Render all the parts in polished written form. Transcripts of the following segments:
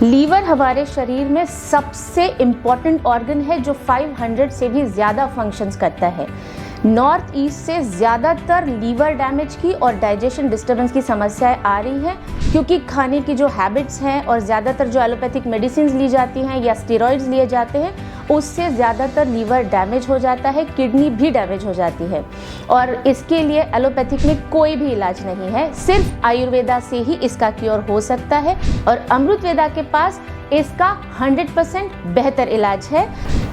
Liver हमारे शरीर में सबसे इम्पॉर्टेंट ऑर्गन है जो 500 से भी ज़्यादा फंक्शंस करता है। नॉर्थ ईस्ट से ज़्यादातर लीवर डैमेज की और डाइजेशन डिस्टर्बेंस की समस्याएं आ रही हैं, क्योंकि खाने की जो हैबिट्स हैं और ज़्यादातर जो एलोपैथिक मेडिसिन ली जाती हैं या स्टेरॉइड्स लिए जाते हैं, उससे ज़्यादातर लीवर डैमेज हो जाता है, किडनी भी डैमेज हो जाती है। और इसके लिए एलोपैथिक में कोई भी इलाज नहीं है, सिर्फ आयुर्वेदा से ही इसका क्योर हो सकता है। और अमृतवेदा के पास इसका 100% बेहतर इलाज है।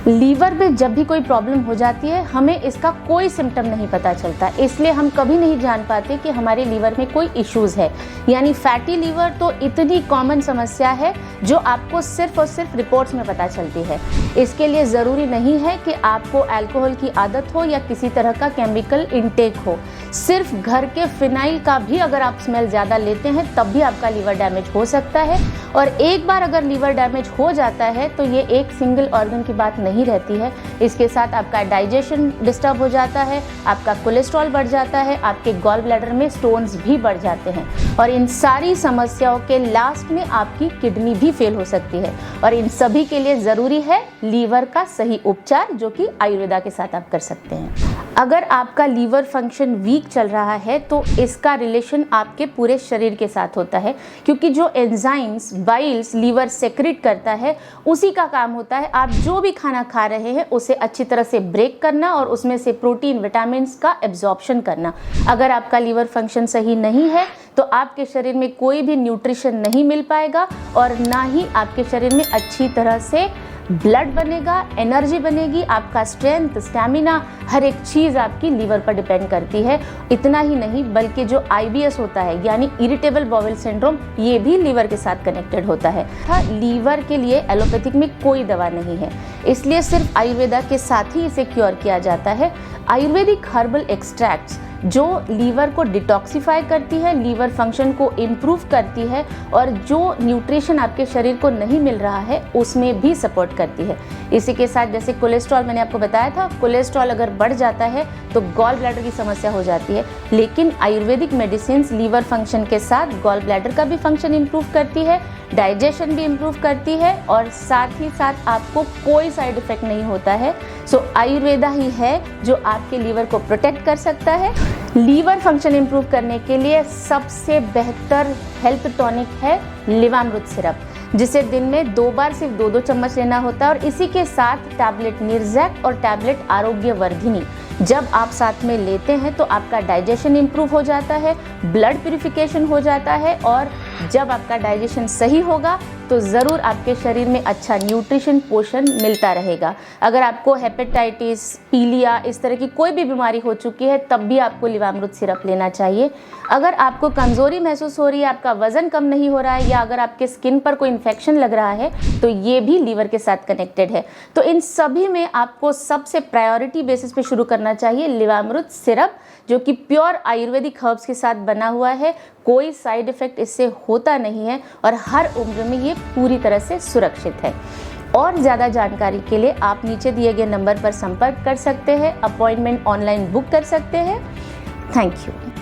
लीवर में जब भी कोई प्रॉब्लम हो जाती है, हमें इसका कोई सिम्टम नहीं पता चलता, इसलिए हम कभी नहीं जान पाते कि हमारे लीवर में कोई इश्यूज़ है। यानी फैटी लीवर तो इतनी कॉमन समस्या है जो आपको सिर्फ और सिर्फ रिपोर्ट्स में पता चलती है। इसके लिए ज़रूरी नहीं है कि आपको अल्कोहल की आदत हो या किसी तरह का केमिकल इनटेक हो। सिर्फ घर के फिनाइल का भी अगर आप स्मेल ज़्यादा लेते हैं तब भी आपका लीवर डैमेज हो सकता है। और एक बार अगर लीवर डैमेज हो जाता है तो ये एक सिंगल ऑर्गन की बात नहीं रहती है, इसके साथ आपका डाइजेशन डिस्टर्ब हो जाता है, आपका कोलेस्ट्रॉल बढ़ जाता है, आपके गॉल ब्लैडर में स्टोन्स भी बढ़ जाते हैं, और इन सारी समस्याओं के लास्ट में आपकी किडनी भी फेल हो सकती है। और इन सभी के लिए ज़रूरी है लीवर का सही उपचार, जो कि आयुर्वेदा के साथ आप कर सकते हैं। अगर आपका लीवर फंक्शन वीक चल रहा है तो इसका रिलेशन आपके पूरे शरीर के साथ होता है, क्योंकि जो एंजाइम्स बाइल्स लीवर सेक्रेट करता है उसी का काम होता है आप जो भी खाना खा रहे हैं उसे अच्छी तरह से ब्रेक करना और उसमें से प्रोटीन विटामिन का एब्जॉर्प्शन करना। अगर आपका लीवर फंक्शन सही नहीं है तो आपके शरीर में कोई भी न्यूट्रिशन नहीं मिल पाएगा और ना ही आपके शरीर में अच्छी तरह से ब्लड बनेगा, एनर्जी बनेगी, आपका स्ट्रेंथ, स्टैमिना, हर एक चीज़ आपकी लीवर पर डिपेंड करती है। इतना ही नहीं बल्कि जो IBS होता है यानी इरिटेबल बाउल सिंड्रोम, ये भी लीवर के साथ कनेक्टेड होता है। लीवर के लिए एलोपैथिक में कोई दवा नहीं है, इसलिए सिर्फ आयुर्वेदा के साथ ही इसे क्योर किया जाता है। आयुर्वेदिक हर्बल एक्सट्रैक्ट्स जो लीवर को डिटॉक्सिफाई करती है, लीवर फंक्शन को इम्प्रूव करती है और जो न्यूट्रिशन आपके शरीर को नहीं मिल रहा है उसमें भी सपोर्ट करती है। इसी के साथ जैसे कोलेस्ट्रॉल मैंने आपको बताया था, कोलेस्ट्रॉल अगर बढ़ जाता है तो गॉल ब्लैडर की समस्या हो जाती है, लेकिन आयुर्वेदिक मेडिसिन लीवर फंक्शन के साथ गॉल ब्लैडर का भी फंक्शन इम्प्रूव करती है, डाइजेशन भी इम्प्रूव करती है और साथ ही साथ आपको कोई साइड इफेक्ट नहीं होता है। सो आयुर्वेदा ही है जो आपके लीवर को प्रोटेक्ट कर सकता है। लीवर फंक्शन इम्प्रूव करने के लिए सबसे बेहतर हेल्थ टॉनिक है लिवामृत सिरप, जिसे दिन में 2 बार सिर्फ 2-2 चम्मच लेना होता है और इसी के साथ टैबलेट निर्जैक और टैबलेट आरोग्य वर्धिनी जब आप साथ में लेते हैं तो आपका डाइजेशन इम्प्रूव हो जाता है, ब्लड प्यूरिफिकेशन हो जाता है और जब आपका डाइजेशन सही होगा तो ज़रूर आपके शरीर में अच्छा न्यूट्रिशन पोषण मिलता रहेगा। अगर आपको हेपेटाइटिस, पीलिया इस तरह की कोई भी बीमारी हो चुकी है तब भी आपको लिवामृत सिरप लेना चाहिए। अगर आपको कमज़ोरी महसूस हो रही है, आपका वज़न कम नहीं हो रहा है या अगर आपके स्किन पर कोई इन्फेक्शन लग रहा है तो ये भी लीवर के साथ कनेक्टेड है। तो इन सभी में आपको सबसे प्रायोरिटी बेसिस पे शुरू करना चाहिए लिवामृत सिरप, जो कि प्योर आयुर्वेदिक हर्ब्स के साथ बना हुआ है। कोई साइड इफ़ेक्ट इससे होता नहीं है और हर उम्र में ये पूरी तरह से सुरक्षित है। और ज़्यादा जानकारी के लिए आप नीचे दिए गए नंबर पर संपर्क कर सकते हैं, अपॉइंटमेंट ऑनलाइन बुक कर सकते हैं। Thank you.